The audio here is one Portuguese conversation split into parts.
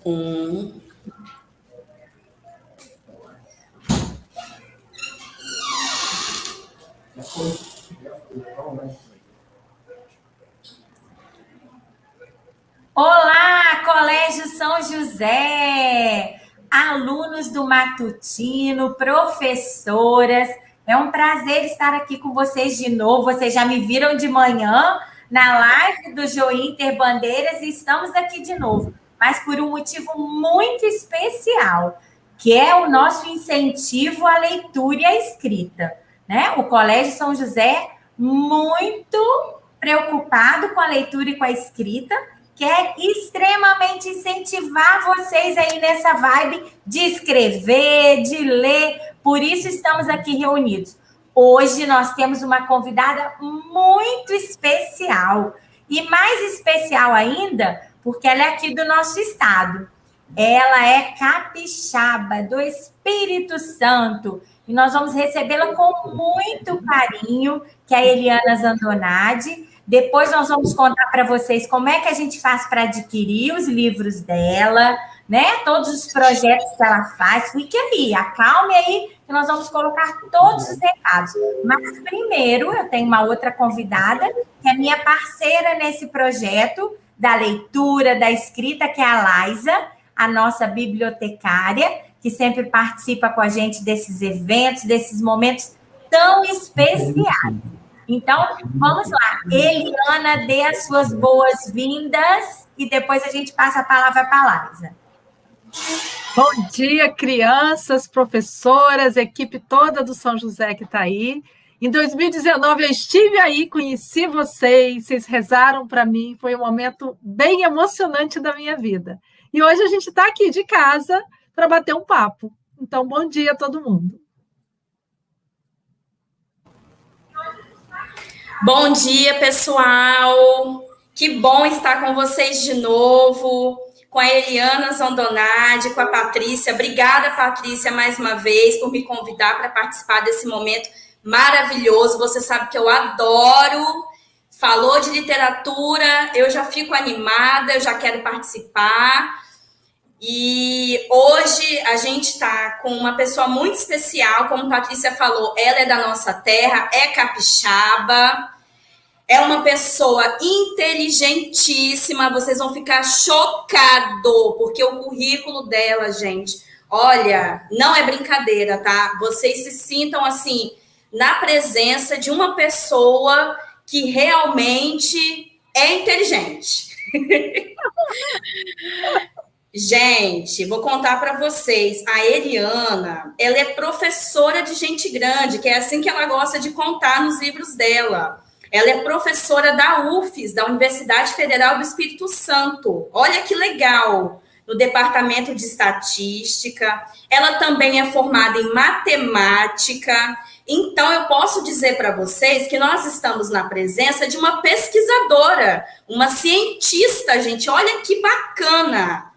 Um. Olá, Colégio São José, alunos do Matutino, professoras. É um prazer estar aqui com vocês de novo. Vocês já me viram de manhã na live do Jointer Bandeiras e estamos aqui de novo, mas por um motivo muito especial, que é o nosso incentivo à leitura e à escrita, né? O Colégio São José muito preocupado com a leitura e com a escrita, quer extremamente incentivar vocês aí nessa vibe de escrever, de ler. Por isso estamos aqui reunidos. Hoje nós temos uma convidada muito especial. E mais especial ainda, porque ela é aqui do nosso estado. Ela é capixaba, do Espírito Santo. E nós vamos recebê-la com muito carinho, que é a Eliana Zandonade. Depois nós vamos contar para vocês como é que a gente faz para adquirir os livros dela, né? Todos os projetos que ela faz. Fique aí, acalme aí, que nós vamos colocar todos os recados. Mas primeiro, eu tenho uma outra convidada, que é minha parceira nesse projeto da leitura, da escrita, que é a Laisa, a nossa bibliotecária, que sempre participa com a gente desses eventos, desses momentos tão especiais. Então, vamos lá. Eliana, dê as suas boas-vindas e depois a gente passa a palavra para a Laisa. Bom dia, crianças, professoras, equipe toda do São José que está aí. Em 2019 eu estive aí, conheci vocês rezaram para mim, foi um momento bem emocionante da minha vida. E hoje a gente está aqui de casa para bater um papo. Então, bom dia a todo mundo. Bom dia, pessoal! Que bom estar com vocês de novo, com a Eliana Zandonade, com a Patrícia. Obrigada, Patrícia, mais uma vez, por me convidar para participar desse momento maravilhoso. Você sabe que eu adoro. Falou de literatura, eu já fico animada, eu já quero participar. E hoje a gente está com uma pessoa muito especial, como a Patrícia falou, ela é da nossa terra, é capixaba. É uma pessoa inteligentíssima, vocês vão ficar chocados, porque o currículo dela, gente, olha, não é brincadeira, tá? Vocês se sintam, assim, na presença de uma pessoa que realmente é inteligente. Gente, vou contar para vocês, a Eliana, ela é professora de gente grande, que é assim que ela gosta de contar nos livros dela. Ela é professora da UFES, da Universidade Federal do Espírito Santo. Olha que legal! No Departamento de Estatística. Ela também é formada em matemática. Então, eu posso dizer para vocês que nós estamos na presença de uma pesquisadora, uma cientista, gente. Olha que bacana!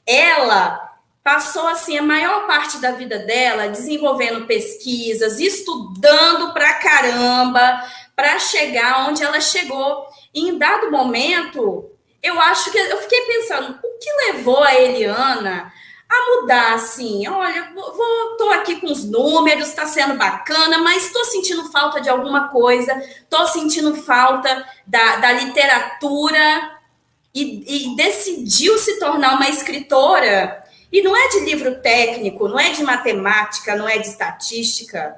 Ela passou, assim, a maior parte da vida dela desenvolvendo pesquisas, estudando pra caramba, para chegar onde ela chegou. E em dado momento, eu acho que eu fiquei pensando, o que levou a Eliana a mudar, assim? Olha, tô aqui com os números, está sendo bacana, mas estou sentindo falta de alguma coisa, estou sentindo falta da literatura, e decidiu se tornar uma escritora. E não é de livro técnico, não é de matemática, não é de estatística,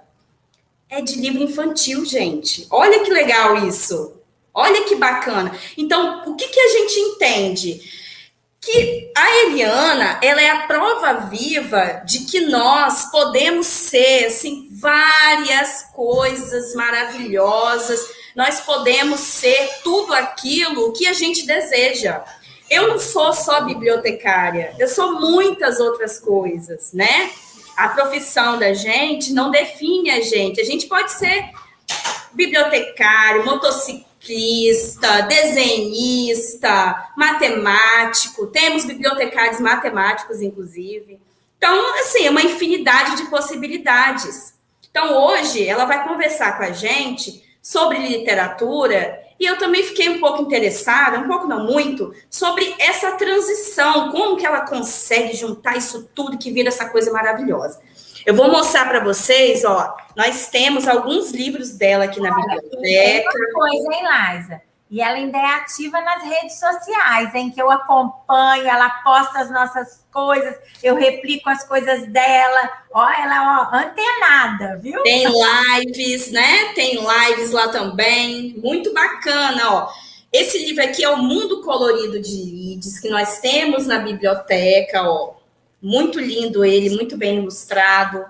é de livro infantil, gente. Olha que legal isso. Olha que bacana. Então, o que a gente entende? Que a Eliana, ela é a prova viva de que nós podemos ser, assim, várias coisas maravilhosas. Nós podemos ser tudo aquilo que a gente deseja. Eu não sou só bibliotecária, eu sou muitas outras coisas, né? A profissão da gente não define a gente. A gente pode ser bibliotecário, motociclista, desenhista, matemático. Temos bibliotecários matemáticos, inclusive. Então, assim, é uma infinidade de possibilidades. Então, hoje, ela vai conversar com a gente sobre literatura E eu também fiquei um pouco interessada, um pouco não muito, sobre essa transição, como que ela consegue juntar isso tudo que vira essa coisa maravilhosa. Eu vou mostrar para vocês, ó, nós temos alguns livros dela aqui na biblioteca. Tem uma coisa, hein, Laisa? E ela ainda é ativa nas redes sociais, em que eu acompanho, ela posta as nossas coisas, eu replico as coisas dela. Ó, ela, ó, antenada, viu? Tem lives, né? Tem lives lá também. Muito bacana, ó. Esse livro aqui é O Mundo Colorido de Lides, que nós temos na biblioteca, ó. Muito lindo ele, muito bem ilustrado.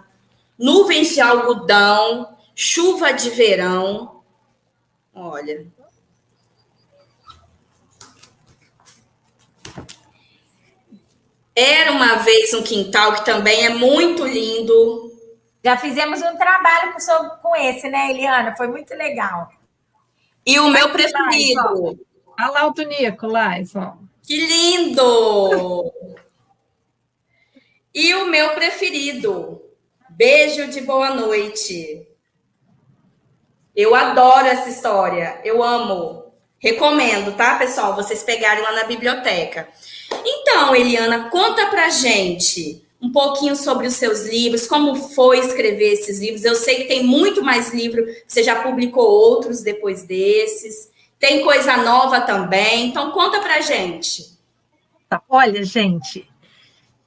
Nuvens de algodão, chuva de verão. Olha. Era uma vez um quintal, que também é muito lindo. Já fizemos um trabalho com esse, né, Eliana? Foi muito legal. E o meu preferido. Olha lá o Tunico, Laisa. Que lindo! E o meu preferido, Beijo de Boa Noite. Eu adoro essa história, eu amo. Recomendo, tá, pessoal? Vocês pegarem lá na biblioteca. Então, Eliana, conta pra gente um pouquinho sobre os seus livros, como foi escrever esses livros. Eu sei que tem muito mais livro, você já publicou outros depois desses. Tem coisa nova também, então conta pra gente. Tá, olha, gente,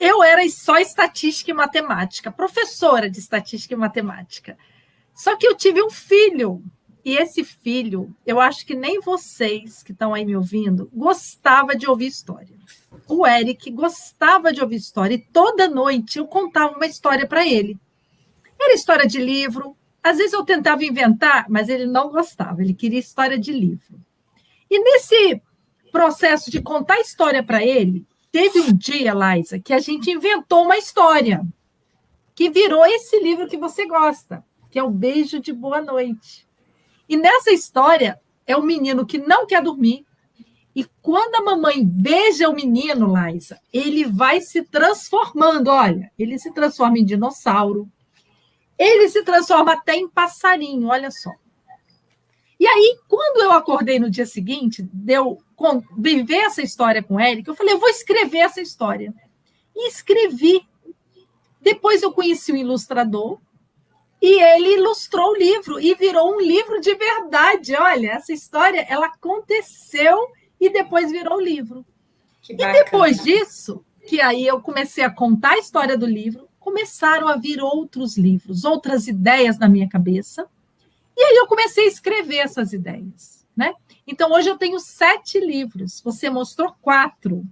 eu era só estatística e matemática, professora de estatística e matemática. Só que eu tive um filho, e esse filho, eu acho que nem vocês que estão aí me ouvindo, gostava de ouvir história. O Eric gostava de ouvir história, e toda noite eu contava uma história para ele. Era história de livro, às vezes eu tentava inventar, mas ele não gostava, ele queria história de livro. E nesse processo de contar história para ele, teve um dia, Laisa, que a gente inventou uma história que virou esse livro que você gosta, que é o Beijo de Boa Noite. E nessa história, é um menino que não quer dormir, e quando a mamãe beija o menino, Laisa, ele vai se transformando, olha, ele se transforma em dinossauro, ele se transforma até em passarinho, olha só. E aí, quando eu acordei no dia seguinte, deu viver essa história com o Eric, eu falei, eu vou escrever essa história. E escrevi. Depois eu conheci o ilustrador, e ele ilustrou o livro, e virou um livro de verdade. Olha, essa história, ela aconteceu, e depois virou o livro. E depois disso, que aí eu comecei a contar a história do livro, começaram a vir outros livros, outras ideias na minha cabeça, e aí eu comecei a escrever essas ideias, né? Então, hoje eu tenho 7 livros, você mostrou 4.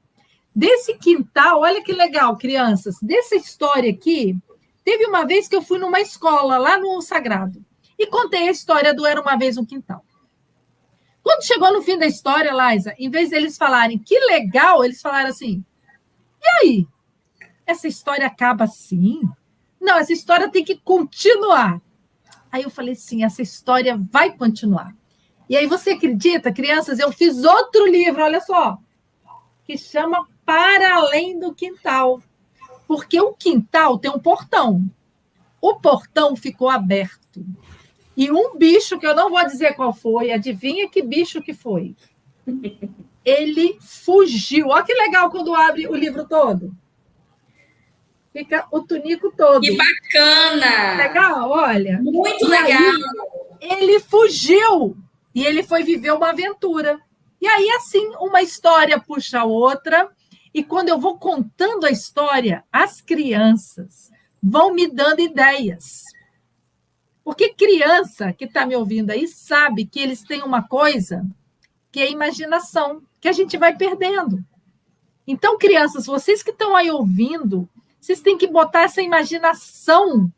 Desse quintal, olha que legal, crianças, dessa história aqui, teve uma vez que eu fui numa escola, lá no Sagrado, e contei a história do Era Uma Vez um Quintal. Quando chegou no fim da história, Laisa, em vez deles falarem que legal, eles falaram assim, e aí? Essa história acaba assim? Não, essa história tem que continuar. Aí eu falei assim, essa história vai continuar. E aí você acredita, crianças, eu fiz outro livro, olha só, que chama Para Além do Quintal. Porque o quintal tem um portão. O portão ficou aberto. E um bicho, que eu não vou dizer qual foi, adivinha que bicho que foi? Ele fugiu. Olha que legal quando abre o livro todo. Fica o tunico todo. Que bacana! Legal, olha. Muito legal. Ele fugiu e ele foi viver uma aventura. E aí, assim, uma história puxa a outra. E quando eu vou contando a história, as crianças vão me dando ideias. Porque criança que está me ouvindo aí sabe que eles têm uma coisa que é a imaginação, que a gente vai perdendo. Então, crianças, vocês que estão aí ouvindo, vocês têm que botar essa imaginação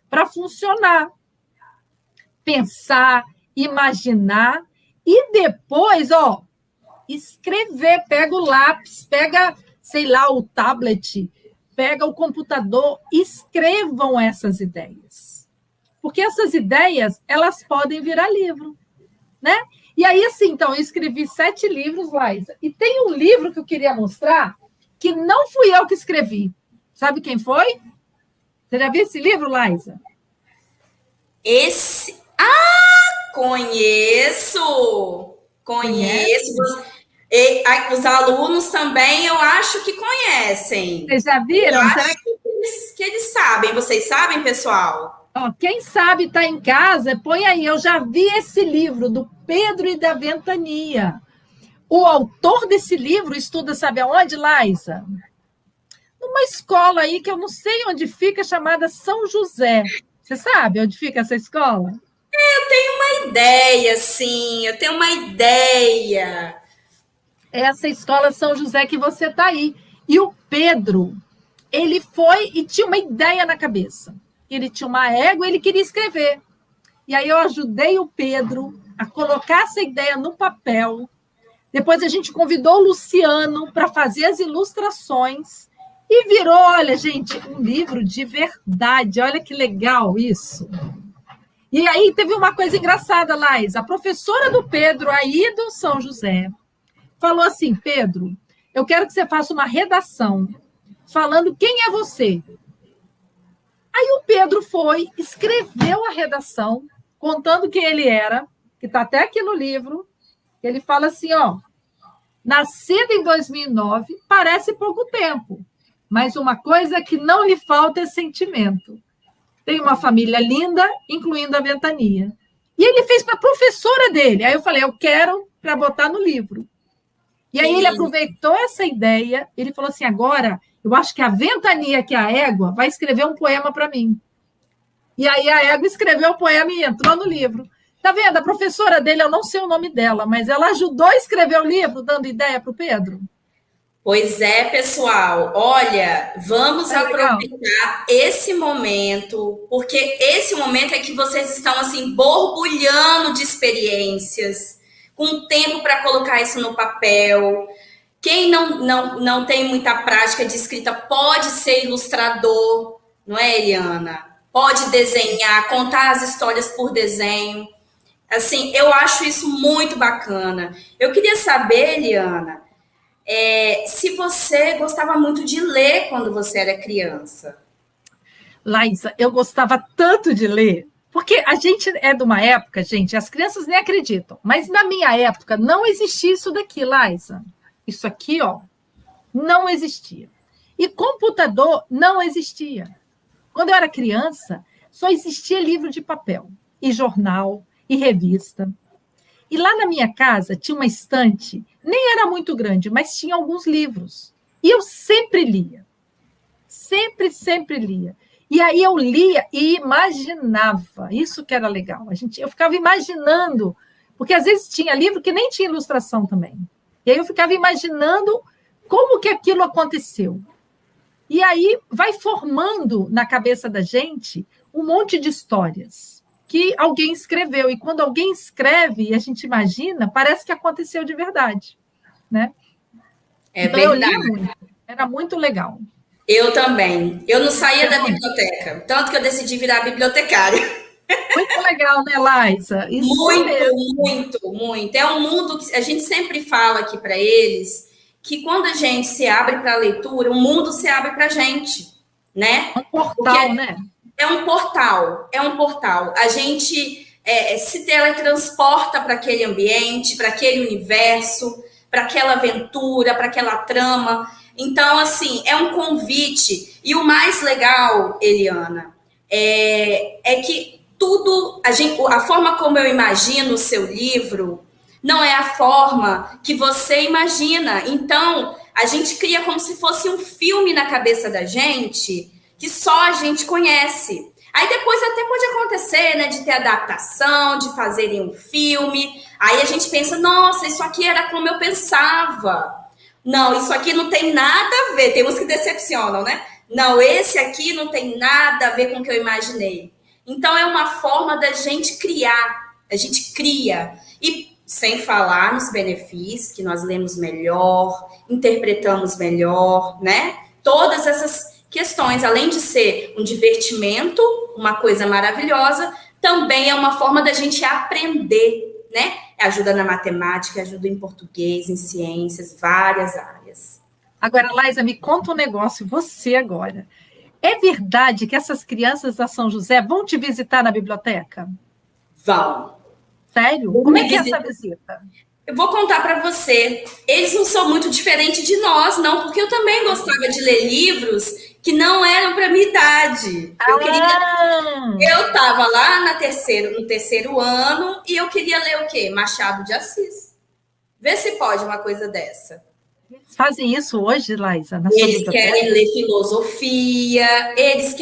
para funcionar. Pensar, imaginar e depois, ó, escrever. Pega o lápis, pega, sei lá, o tablet, pega o computador, escrevam essas ideias. Porque essas ideias, elas podem virar livro, né? E aí, assim, então, eu escrevi 7 livros, Laisa, e tem um livro que eu queria mostrar que não fui eu que escrevi. Sabe quem foi? Você já viu esse livro, Laisa? Esse... Ah, conheço! Conheço. Os alunos também, eu acho que conhecem. Vocês já viram? Eu acho que eles sabem. Vocês sabem, pessoal? Ó, quem sabe está em casa, põe aí. Eu já vi esse livro do Pedro e da Ventania. O autor desse livro estuda, sabe aonde, Laísa? Numa escola aí que eu não sei onde fica, chamada São José. Você sabe onde fica essa escola? Eu tenho uma ideia, sim. Eu tenho uma ideia. Essa escola São José que você está aí. E o Pedro, ele foi e tinha uma ideia na cabeça. Ele tinha uma égua e ele queria escrever. E aí eu ajudei o Pedro a colocar essa ideia no papel. Depois a gente convidou o Luciano para fazer as ilustrações e virou, olha, gente, um livro de verdade. Olha que legal isso. E aí teve uma coisa engraçada, Laís. A professora do Pedro, aí do São José, falou assim, Pedro, eu quero que você faça uma redação falando quem é você. Aí o Pedro foi, escreveu a redação, contando quem ele era, que está até aqui no livro. Ele fala assim, ó, nascido em 2009, parece pouco tempo, mas uma coisa que não lhe falta é sentimento. Tem uma família linda, incluindo a Ventania. E ele fez para a professora dele. Aí eu falei, eu quero para botar no livro. E aí ele aproveitou essa ideia, ele falou assim, agora, eu acho que a Ventania, que é a égua, vai escrever um poema para mim. E aí a égua escreveu o poema e entrou no livro. Tá vendo? A professora dele, eu não sei o nome dela, mas ela ajudou a escrever o livro, dando ideia para o Pedro. Pois é, pessoal. Olha, vamos aproveitar esse momento, porque esse momento é que vocês estão assim borbulhando de experiências, com tempo para colocar isso no papel. Quem não tem muita prática de escrita pode ser ilustrador, não é, Eliana? Pode desenhar, contar as histórias por desenho. Assim, eu acho isso muito bacana. Eu queria saber, Eliana, se você gostava muito de ler quando você era criança. Laísa, eu gostava tanto de ler, porque a gente é de uma época, gente, as crianças nem acreditam, mas na minha época não existia isso daqui, Laísa. Isso aqui, ó, não existia. E computador não existia. Quando eu era criança, só existia livro de papel, e jornal, e revista. E lá na minha casa tinha uma estante, nem era muito grande, mas tinha alguns livros. E eu sempre lia. Sempre lia. E aí eu lia e imaginava. Isso que era legal. Eu ficava imaginando, porque às vezes tinha livro que nem tinha ilustração também. E aí eu ficava imaginando como que aquilo aconteceu. E aí vai formando na cabeça da gente um monte de histórias que alguém escreveu. E quando alguém escreve e a gente imagina, parece que aconteceu de verdade. Né? Então, verdade. Eu lia muito. Era muito legal. Eu também. Eu não saía da biblioteca, tanto que eu decidi virar bibliotecária. Muito legal, né, Laísa? Muito. É um mundo que a gente sempre fala aqui para eles, que quando a gente se abre para a leitura, o mundo se abre para a gente, né? É um portal, né? É um portal. A gente se teletransporta para aquele ambiente, para aquele universo, para aquela aventura, para aquela trama. Então, assim, é um convite. E o mais legal, Eliana, é que tudo, a forma como eu imagino o seu livro não é a forma que você imagina. Então, a gente cria como se fosse um filme na cabeça da gente que só a gente conhece. Aí depois até pode acontecer, né, de ter adaptação, de fazerem um filme. Aí a gente pensa, nossa, isso aqui era como eu pensava. Não, isso aqui não tem nada a ver. Tem uns que decepcionam, né? Não, esse aqui não tem nada a ver com o que eu imaginei. Então, é uma forma da gente criar. A gente cria. E sem falar nos benefícios, que nós lemos melhor, interpretamos melhor, né? Todas essas questões, além de ser um divertimento, uma coisa maravilhosa, também é uma forma da gente aprender, né? Ajuda na matemática, ajuda em português, em ciências, várias áreas. Agora, Laísa, me conta um negócio, você agora. É verdade que essas crianças da São José vão te visitar na biblioteca? Vão. Sério? Como é que é essa visita? Eu vou contar para você. Eles não são muito diferentes de nós, não, porque eu também gostava de ler livros que não eram para minha idade. Eu estava lá no terceiro ano e eu queria ler o quê? Machado de Assis. Vê se pode uma coisa dessa. Eles fazem isso hoje, Laísa? Eles querem ler filosofia, eles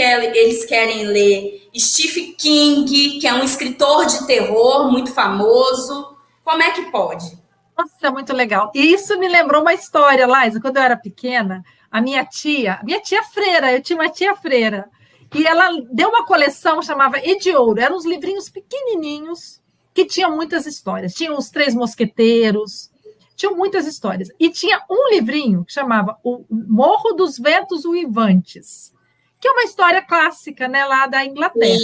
querem ler Stephen King, que é um escritor de terror muito famoso. Como é que pode? Nossa, muito legal. E isso me lembrou uma história, Laísa. Quando eu era pequena, a minha tia freira, eu tinha uma tia freira, e ela deu uma coleção, chamava Ediouro. Eram uns livrinhos pequenininhos que tinham muitas histórias. Tinha os Três Mosqueteiros, tinham muitas histórias. E tinha um livrinho que chamava O Morro dos Ventos Uivantes, que é uma história clássica, né, lá da Inglaterra.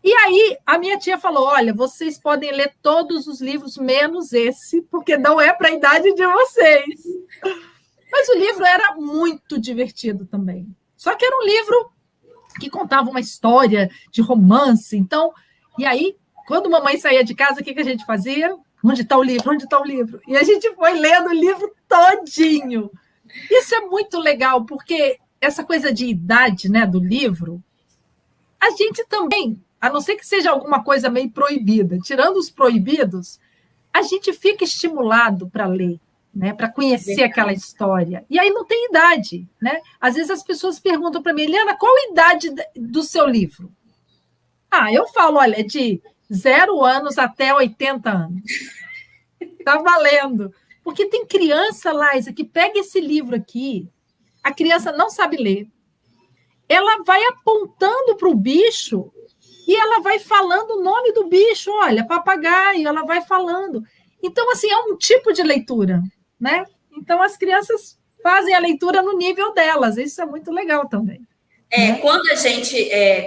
E aí a minha tia falou, olha, vocês podem ler todos os livros, menos esse, porque não é para a idade de vocês. Mas o livro era muito divertido também. Só que era um livro que contava uma história de romance. Então, e aí, quando mamãe saía de casa, o que a gente fazia? Onde está o livro? Onde está o livro? E a gente foi lendo o livro todinho. Isso é muito legal, porque essa coisa de idade, né, do livro, a gente também, a não ser que seja alguma coisa meio proibida, tirando os proibidos, a gente fica estimulado para ler, né, para conhecer aquela história. E aí não tem idade, né? Às vezes as pessoas perguntam para mim, Eliana, qual a idade do seu livro? Eu falo, olha, de 0 anos até 80 anos. Está valendo. Porque tem criança, Laísa, que pega esse livro aqui, a criança não sabe ler, ela vai apontando para o bicho e ela vai falando o nome do bicho, olha, papagaio, ela vai falando. Então, assim, é um tipo de leitura, né? Então, as crianças fazem a leitura no nível delas, isso é muito legal também. Quando a gente...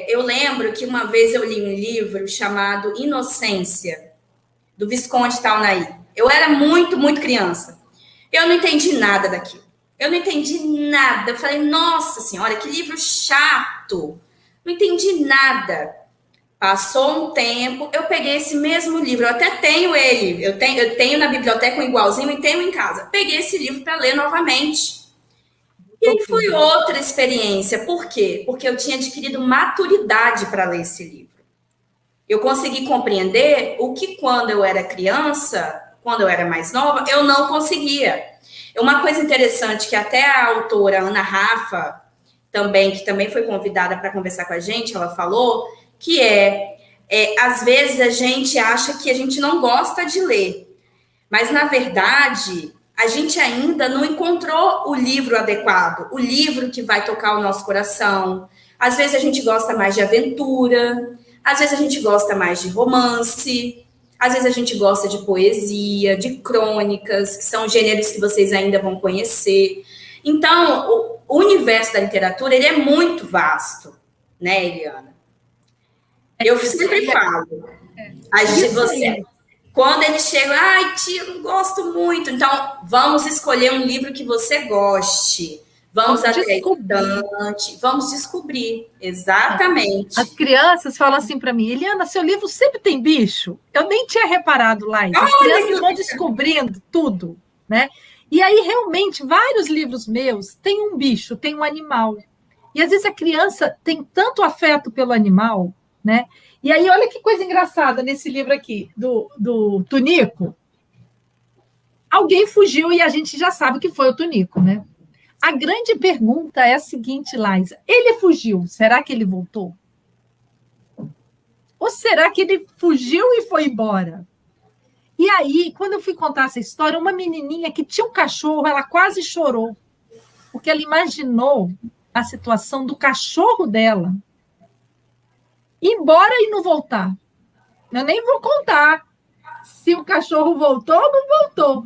eu lembro que uma vez eu li um livro chamado Inocência, do Visconde Taunaí. Eu era muito, muito criança. Eu não entendi nada daquilo. Eu não entendi nada. Eu falei, nossa senhora, que livro chato. Não entendi nada. Passou um tempo, eu peguei esse mesmo livro. Eu até tenho ele. Eu tenho na biblioteca um igualzinho e tenho em casa. Peguei esse livro para ler novamente. E aí foi outra experiência. Por quê? Porque eu tinha adquirido maturidade para ler esse livro. Eu consegui compreender o que, quando eu era criança, quando eu era mais nova, eu não conseguia. Uma coisa interessante que até a autora Ana Rafa, que também foi convidada para conversar com a gente, ela falou que às vezes a gente acha que a gente não gosta de ler, mas, na verdade, a gente ainda não encontrou o livro adequado, o livro que vai tocar o nosso coração. Às vezes a gente gosta mais de aventura, às vezes a gente gosta mais de romance, às vezes a gente gosta de poesia, de crônicas, que são gêneros que vocês ainda vão conhecer. Então, o universo da literatura, ele é muito vasto, né, Eliana? Eu sempre falo. Quando eles chegam, tia, eu não gosto muito. Então, vamos escolher um livro que você goste. Vamos descobrir. Exatamente. As crianças falam assim para mim, Eliana, seu livro sempre tem bicho? Eu nem tinha reparado lá. As crianças vão descobrindo tudo, né? E aí, realmente, vários livros meus têm um bicho, tem um animal. E, às vezes, a criança tem tanto afeto pelo animal, né? E aí, olha que coisa engraçada nesse livro aqui, do Tunico. Alguém fugiu e a gente já sabe que foi o Tunico, né? A grande pergunta é a seguinte, Laísa. Ele fugiu, será que ele voltou? Ou será que ele fugiu e foi embora? E aí, quando eu fui contar essa história, uma menininha que tinha um cachorro, ela quase chorou, porque ela imaginou a situação do cachorro dela ir embora e não voltar. Eu nem vou contar se o cachorro voltou ou não voltou.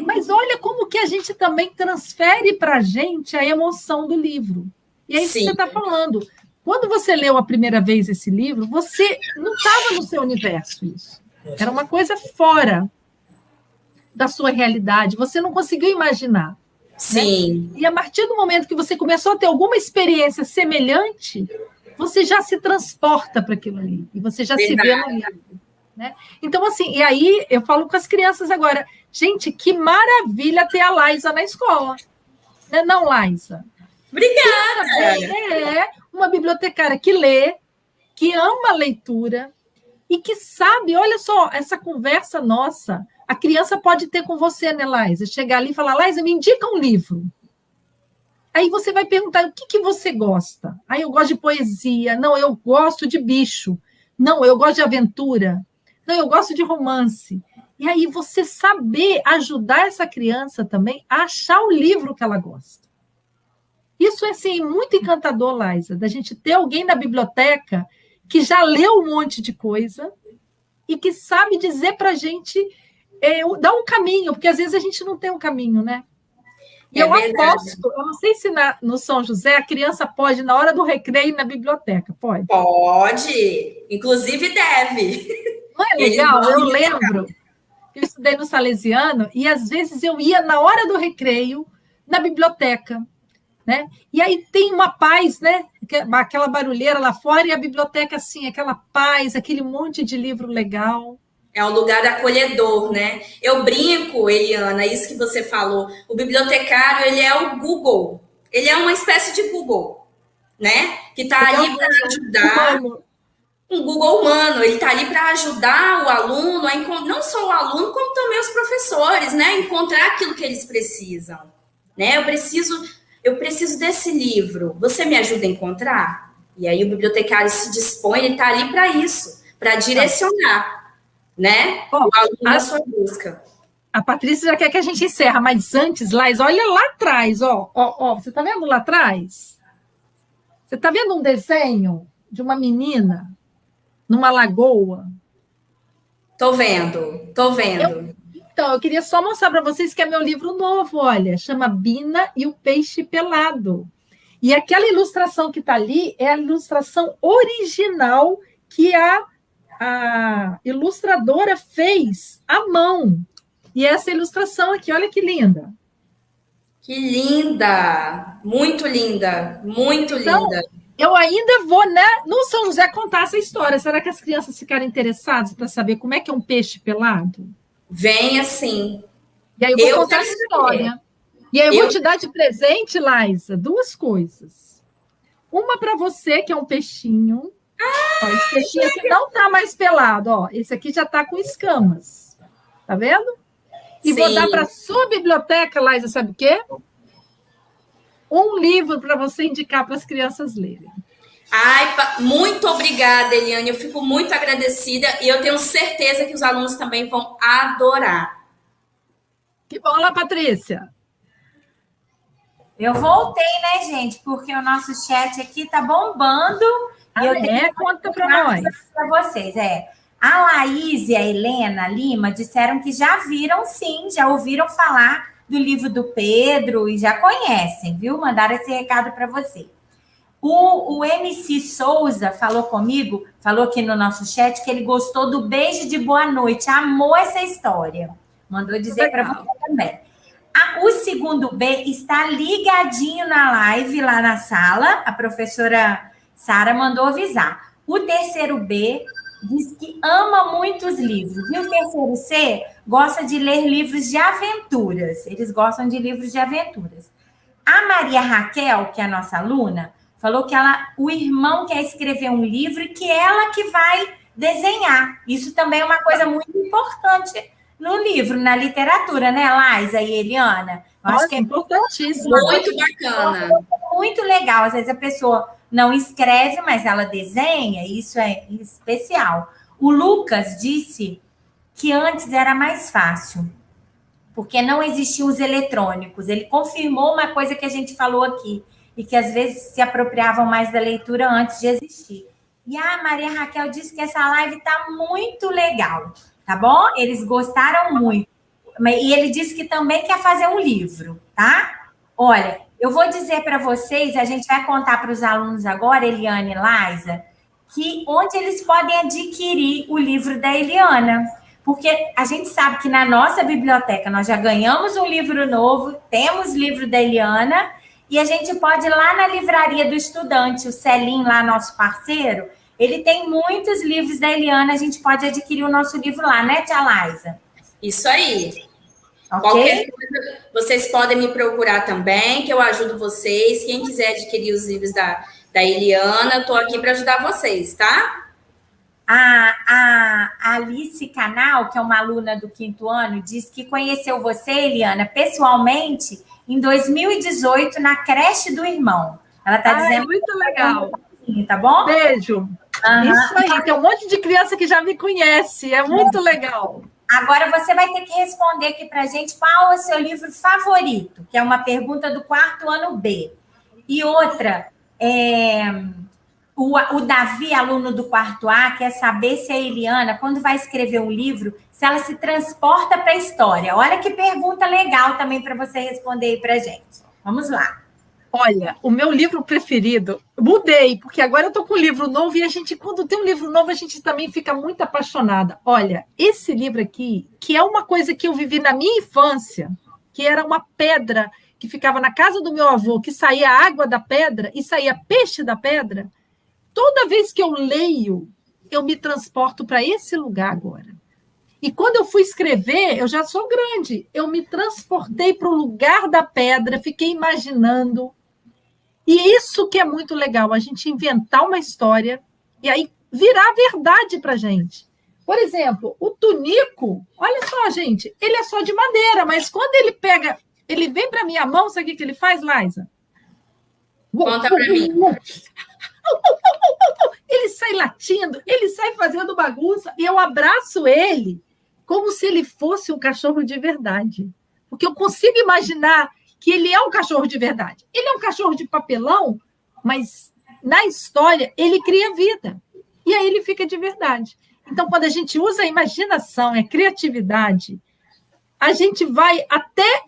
Mas olha como que a gente também transfere para a gente a emoção do livro. E é isso que você está falando. Quando você leu a primeira vez esse livro, você não estava no seu universo isso. Era uma coisa fora da sua realidade. Você não conseguiu imaginar. Sim. Né? E a partir do momento que você começou a ter alguma experiência semelhante, você já se transporta para aquilo ali. E você já se vê no livro. né? Então, assim, e aí eu falo com as crianças agora, gente, que maravilha ter a Laísa na escola. Não, não, Laísa? Obrigada! É uma bibliotecária que lê, que ama a leitura e que sabe, olha só, essa conversa nossa, a criança pode ter com você, né, Laísa? Chegar ali e falar, Laísa, me indica um livro. Aí você vai perguntar, o que você gosta? Aí eu gosto de poesia. Não, eu gosto de bicho. Não, eu gosto de aventura. Não, eu gosto de romance. E aí você saber ajudar essa criança também a achar o livro que ela gosta. Isso é, assim, muito encantador, Laísa, da gente ter alguém na biblioteca que já leu um monte de coisa e que sabe dizer para a gente, dar um caminho, porque às vezes a gente não tem um caminho, né? E eu aposto, eu não sei se no São José a criança pode, na hora do recreio, ir na biblioteca, pode? Pode, inclusive deve. Não é legal? Eu lembro que eu estudei no Salesiano e às vezes eu ia na hora do recreio na biblioteca, né? E aí tem uma paz, né? Aquela barulheira lá fora e a biblioteca assim, aquela paz, aquele monte de livro legal. É um lugar acolhedor, né? Eu brinco, Eliana, isso que você falou. O bibliotecário, ele é o Google. Ele é uma espécie de Google, né? Que está ali para ajudar. Um Google humano. Ele está ali para ajudar o aluno, não só o aluno, como também os professores, né? A encontrar aquilo que eles precisam. Né? Eu preciso desse livro. Você me ajuda a encontrar? E aí o bibliotecário se dispõe, ele está ali para isso, para direcionar. Né? Bom, o aluno na sua busca. A Patrícia já quer que a gente encerra, mas antes, Lais, olha lá atrás, ó, você está vendo lá atrás? Você está vendo um desenho de uma menina numa lagoa? Tô vendo. Então, eu queria só mostrar para vocês que é meu livro novo, olha, chama Bina e o Peixe Pelado. E aquela ilustração que está ali é a ilustração original que a ilustradora fez à mão. E essa ilustração aqui, olha que linda. Que linda! Muito linda, muito então, linda. Eu ainda vou, né, no São José contar essa história. Será que as crianças ficaram interessadas para saber como é que é um peixe pelado? Vem assim. E aí eu vou contar essa história. E aí eu vou te dar de presente, Laísa, 2 coisas. Uma para você, que é um peixinho. Ó, esse peixinho aqui não está mais pelado, ó. Esse aqui já está com escamas. Tá vendo? E vou dar para a sua biblioteca, Laísa, sabe o quê? Um livro para você indicar para as crianças lerem. Ai, muito obrigada, Eliane. Eu fico muito agradecida e eu tenho certeza que os alunos também vão adorar. Que bom, lá, Patrícia. Eu voltei, né, gente? Porque o nosso chat aqui tá bombando. E eu tenho conta para nós. Para vocês, A Laís e a Helena Lima disseram que já viram, sim, já ouviram falar do livro do Pedro e já conhecem, viu? Mandaram esse recado para você. O MC Souza falou comigo, falou aqui no nosso chat que ele gostou do Beijo de Boa Noite, amou essa história. Mandou dizer para você também. O segundo B está ligadinho na live lá na sala, a professora Sara mandou avisar. O terceiro B diz que ama muitos livros. E o terceiro C gosta de ler livros de aventuras. Eles gostam de livros de aventuras. A Maria Raquel, que é a nossa aluna, falou que o irmão quer escrever um livro e que ela que vai desenhar. Isso também é uma coisa muito importante no livro, na literatura, né, Laísa e Eliana? Acho que é importantíssimo. Muito bacana. Muito legal. Às vezes a pessoa não escreve, mas ela desenha, isso é especial. O Lucas disse que antes era mais fácil, porque não existiam os eletrônicos. Ele confirmou uma coisa que a gente falou aqui, e que às vezes se apropriavam mais da leitura antes de existir. E a Maria Raquel disse que essa live está muito legal, tá bom? Eles gostaram muito. E ele disse que também quer fazer um livro, tá? Olha, eu vou dizer para vocês, a gente vai contar para os alunos agora, Eliane e Laísa, que onde eles podem adquirir o livro da Eliana. Porque a gente sabe que na nossa biblioteca nós já ganhamos um livro novo, temos livro da Eliana, e a gente pode ir lá na livraria do estudante, o Celim, lá nosso parceiro, Ele tem muitos livros da Eliana, a gente pode adquirir o nosso livro lá, né, tia Laisa? Isso aí. Ok? Qualquer coisa, vocês podem me procurar também, que eu ajudo vocês. Quem quiser adquirir os livros da Eliana, estou aqui para ajudar vocês, tá? A Alice Canal, que é uma aluna do 5º ano, diz que conheceu você, Eliana, pessoalmente em 2018 na creche do irmão. Ela está dizendo muito legal. Tá bom? Beijo. Isso aí, tem um monte de criança que já me conhece, é muito legal. Agora você vai ter que responder aqui para a gente qual é o seu livro favorito, que é uma pergunta do 4º ano B. E outra, o Davi, aluno do 4º A, quer saber se a Eliana, quando vai escrever um livro, se ela se transporta para a história. Olha que pergunta legal também para você responder aí para a gente. Vamos lá. Olha, o meu livro preferido, mudei, porque agora eu estou com um livro novo e quando tem um livro novo, a gente também fica muito apaixonada. Olha, esse livro aqui, que é uma coisa que eu vivi na minha infância, que era uma pedra que ficava na casa do meu avô, que saía água da pedra e saía peixe da pedra, toda vez que eu leio, eu me transporto para esse lugar agora. E quando eu fui escrever, eu já sou grande, eu me transportei para o lugar da pedra, fiquei imaginando. E isso que é muito legal, a gente inventar uma história e aí virar verdade para a gente. Por exemplo, o Tunico, olha só, gente, ele é só de madeira, mas quando ele vem para minha mão, sabe o que ele faz, Laisa? Conta para mim. Ele sai latindo, ele sai fazendo bagunça, e eu abraço ele como se ele fosse um cachorro de verdade. Porque eu consigo imaginar que ele é um cachorro de verdade. Ele é um cachorro de papelão, mas na história ele cria vida. E aí ele fica de verdade. Então, quando a gente usa a imaginação, a criatividade, a gente vai até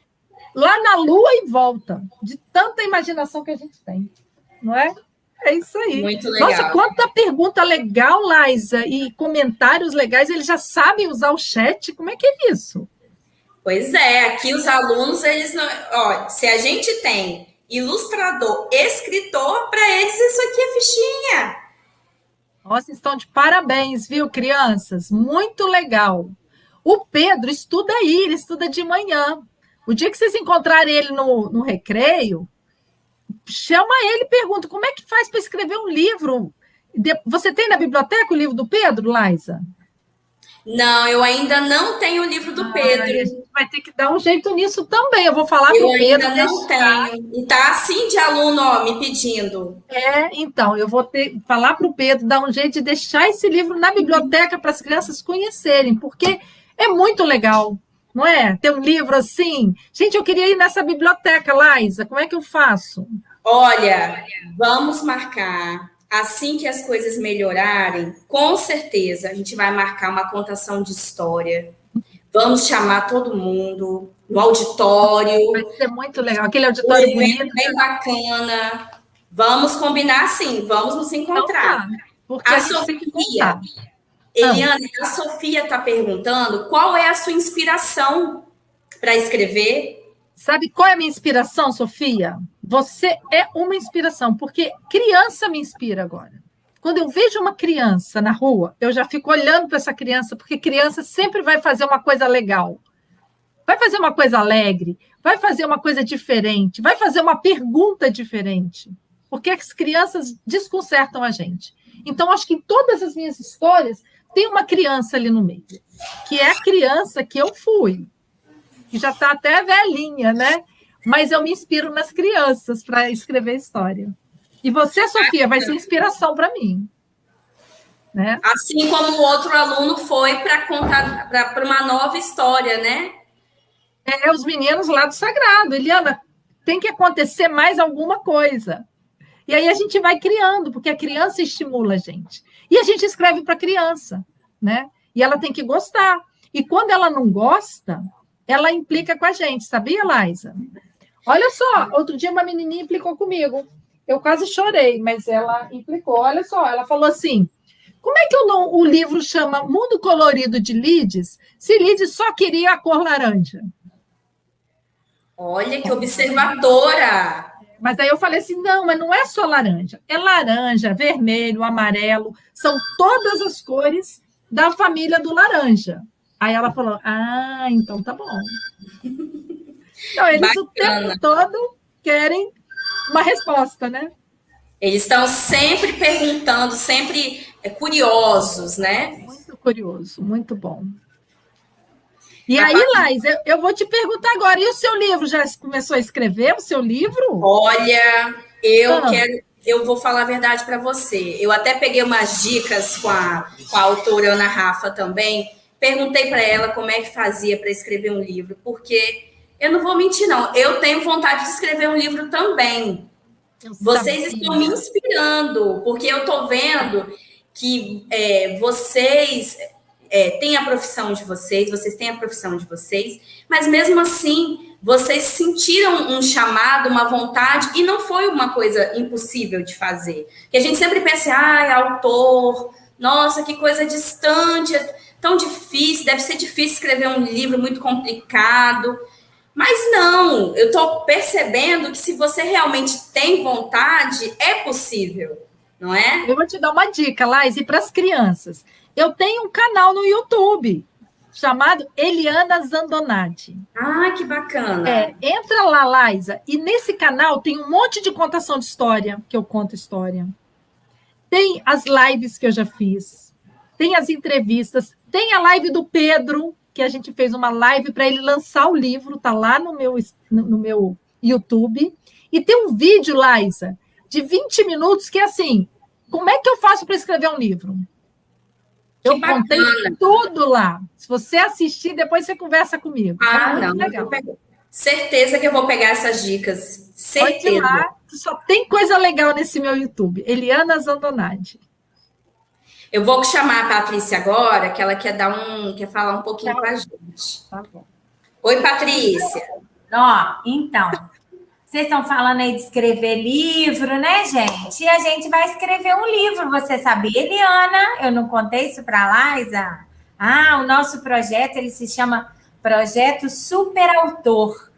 lá na Lua e volta, de tanta imaginação que a gente tem. Não é? É isso aí. Muito legal. Nossa, quanta pergunta legal, Laisa, e comentários legais. Eles já sabem usar o chat. Como é que é isso? Pois é, aqui os alunos, eles não... Ó, se a gente tem ilustrador, escritor, para eles isso aqui é fichinha. Nossa, estão de parabéns, viu, crianças? Muito legal. O Pedro estuda aí, ele estuda de manhã. O dia que vocês encontrarem ele no recreio, chama ele e pergunta como é que faz para escrever um livro. Você tem na biblioteca o livro do Pedro, Laisa? Não, eu ainda não tenho o livro do Pedro. A gente vai ter que dar um jeito nisso também. Eu vou falar para o Pedro. Eu ainda não tenho. E tá assim de aluno, ó, me pedindo. Então, eu vou falar para o Pedro, dar um jeito de deixar esse livro na biblioteca para as crianças conhecerem, porque é muito legal, não é? Ter um livro assim. Gente, eu queria ir nessa biblioteca, Laisa. Como é que eu faço? Olha, vamos marcar. Assim que as coisas melhorarem, com certeza a gente vai marcar uma contação de história. Vamos chamar todo mundo no auditório. Vai ser muito legal. Aquele auditório bonito. Bem bacana. Vamos combinar sim, vamos nos encontrar. Então, porque a Sofia, Eliana, a Sofia está perguntando qual é a sua inspiração para escrever. Sabe qual é a minha inspiração, Sofia? Você é uma inspiração, porque criança me inspira agora. Quando eu vejo uma criança na rua, eu já fico olhando para essa criança, porque criança sempre vai fazer uma coisa legal. Vai fazer uma coisa alegre, vai fazer uma coisa diferente, vai fazer uma pergunta diferente. Porque as crianças desconcertam a gente. Então, acho que em todas as minhas histórias tem uma criança ali no meio, que é a criança que eu fui, que já está até velhinha, né? Mas eu me inspiro nas crianças para escrever história. E você, Sofia, vai ser inspiração para mim. Né? Assim como o outro aluno foi para contar para uma nova história, né? Os meninos lá do Sagrado. Eliana, tem que acontecer mais alguma coisa. E aí a gente vai criando, porque a criança estimula a gente. E a gente escreve para a criança, né? E ela tem que gostar. E quando ela não gosta, ela implica com a gente, sabia, Laisa? Olha só, outro dia uma menininha implicou comigo. Eu quase chorei, mas ela implicou. Olha só, ela falou assim, como é que o livro chama Mundo Colorido de Lides, se Lides só queria a cor laranja? Olha, que observadora! Mas aí eu falei assim, não, mas não é só laranja. É laranja, vermelho, amarelo, são todas as cores da família do laranja. Aí ela falou, então tá bom. Então, eles Bacana. o tempo todo querem uma resposta, né? Eles estão sempre perguntando, sempre curiosos, né? Muito curioso, muito bom. E aí, Laís, eu vou te perguntar agora, e o seu livro? Já começou a escrever o seu livro? Olha, eu vou falar a verdade para você. Eu até peguei umas dicas com a autora Ana Rafa também. Perguntei para ela como é que fazia para escrever um livro, porque eu não vou mentir, não. Eu tenho vontade de escrever um livro também. Vocês estão me inspirando, porque eu estou vendo que vocês têm a profissão de vocês têm a profissão de vocês, mas mesmo assim, vocês sentiram um chamado, uma vontade, e não foi uma coisa impossível de fazer. Porque a gente sempre pensa, autor, nossa, que coisa distante, tão difícil, deve ser difícil escrever um livro muito complicado. Mas não, eu estou percebendo que se você realmente tem vontade, é possível, não é? Eu vou te dar uma dica, Laís, e para as crianças. Eu tenho um canal no YouTube chamado Eliana Zandonati. Que bacana. Entra lá, Laísa, e nesse canal tem um monte de contação de história, que eu conto história. Tem as lives que eu já fiz, tem as entrevistas, tem a live do Pedro, que a gente fez uma live para ele lançar o livro, tá lá no meu YouTube. E tem um vídeo, Laísa, de 20 minutos, que é assim, como é que eu faço para escrever um livro? Eu contei tudo lá. Se você assistir, depois você conversa comigo. Não. Legal. Certeza que eu vou pegar essas dicas. Certeza. Pode ir lá, só tem coisa legal nesse meu YouTube. Eliana Zandonati. Eu vou chamar a Patrícia agora, que ela quer falar um pouquinho com a gente. Tá bom. Oi, Patrícia. Então, vocês estão falando aí de escrever livro, né, gente? E a gente vai escrever um livro, você sabia, Eliana? Eu não contei isso para a Laísa? O nosso projeto, ele se chama Projeto Super Autor.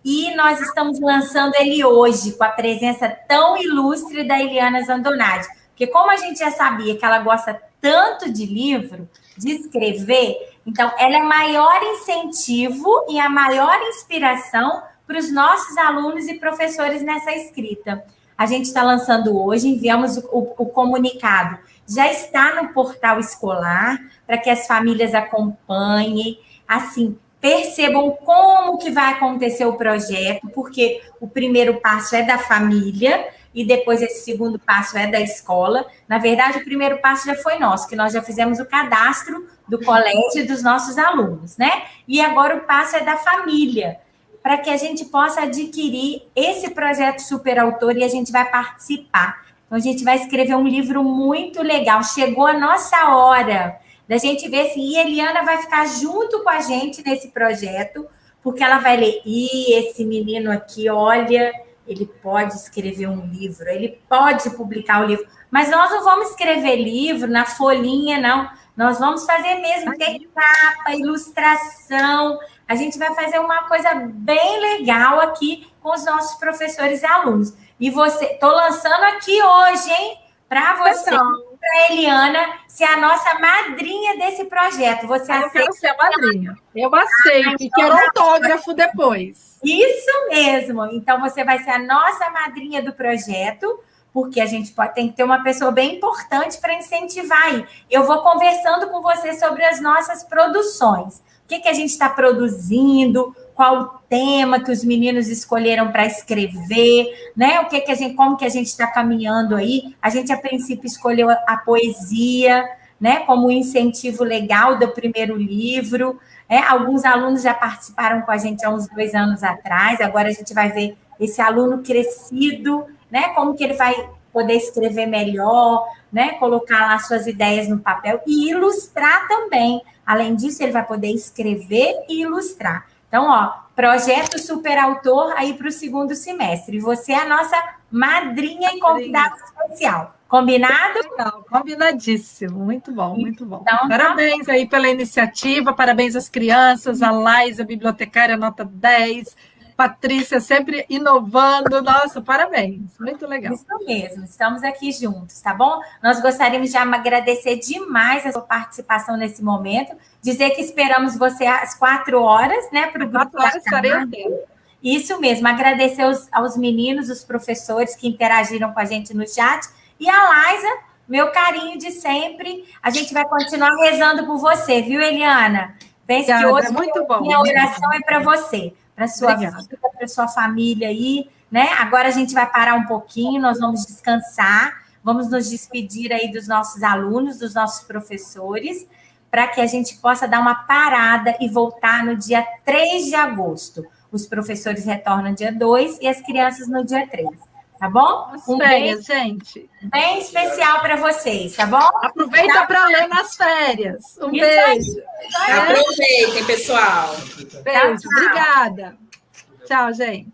E nós estamos lançando ele hoje, com a presença tão ilustre da Eliana Zandonati. Porque como a gente já sabia que ela gosta tanto de livro, de escrever, então ela é o maior incentivo e a maior inspiração para os nossos alunos e professores nessa escrita. A gente está lançando hoje, enviamos o comunicado. Já está no portal escolar, para que as famílias acompanhem, assim, percebam como que vai acontecer o projeto, porque o primeiro passo é da família, e depois esse segundo passo é da escola. Na verdade, o primeiro passo já foi nosso, que nós já fizemos o cadastro do colégio e dos nossos alunos, né? E agora o passo é da família, para que a gente possa adquirir esse projeto Super Autor e a gente vai participar. Então, a gente vai escrever um livro muito legal. Chegou a nossa hora da gente ver se a Eliana vai ficar junto com a gente nesse projeto, porque ela vai ler, esse menino aqui, olha, ele pode escrever um livro, ele pode publicar o livro, mas nós não vamos escrever livro na folhinha, não. Nós vamos fazer mesmo, ter capa, ilustração. A gente vai fazer uma coisa bem legal aqui com os nossos professores e alunos. E estou lançando aqui hoje, hein? Para você, para a Eliana, ser a nossa madrinha desse projeto. Você aceita? Eu quero ser a madrinha. Eu aceito e quero autógrafo depois. Isso mesmo. Então, você vai ser a nossa madrinha do projeto, porque a gente tem que ter uma pessoa bem importante para incentivar aí. Eu vou conversando com você sobre as nossas produções. O que a gente está produzindo, qual o tema que os meninos escolheram para escrever, né? Como que a gente está caminhando aí. A gente, a princípio, escolheu a poesia, né? Como um incentivo legal do primeiro livro. Alguns alunos já participaram com a gente há uns 2 anos atrás, agora a gente vai ver esse aluno crescido, né? Como que ele vai poder escrever melhor, né? Colocar lá suas ideias no papel e ilustrar também. Além disso, ele vai poder escrever e ilustrar. Então, projeto Super Autor aí para o 2º semestre. Você é a nossa madrinha e convidada especial. Combinado? Legal, combinadíssimo. Muito bom, muito bom. Então, parabéns aí pela iniciativa, parabéns às crianças, a Laís, a bibliotecária, nota 10. Patrícia sempre inovando. Nossa, parabéns. Muito legal. Isso mesmo, estamos aqui juntos, tá bom? Nós gostaríamos de agradecer demais a sua participação nesse momento, dizer que esperamos você às 4h, né, para o grupo 4 horas estarei atento. Isso mesmo, agradecer aos meninos, os professores que interagiram com a gente no chat, e a Laisa, meu carinho de sempre. A gente vai continuar rezando por você, viu, Eliana? Pense que hoje muito bom. Minha oração é para você, para sua vida, para sua família aí, né? Agora a gente vai parar um pouquinho, nós vamos descansar, vamos nos despedir aí dos nossos alunos, dos nossos professores, para que a gente possa dar uma parada e voltar no dia 3 de agosto. Os professores retornam dia 2 e as crianças no dia 3. Tá bom? Férias, gente. Bem especial para vocês, tá bom? Aproveita para ler nas férias. Um beijo. Aproveitem, pessoal. Beijo. Obrigada. Tchau, gente.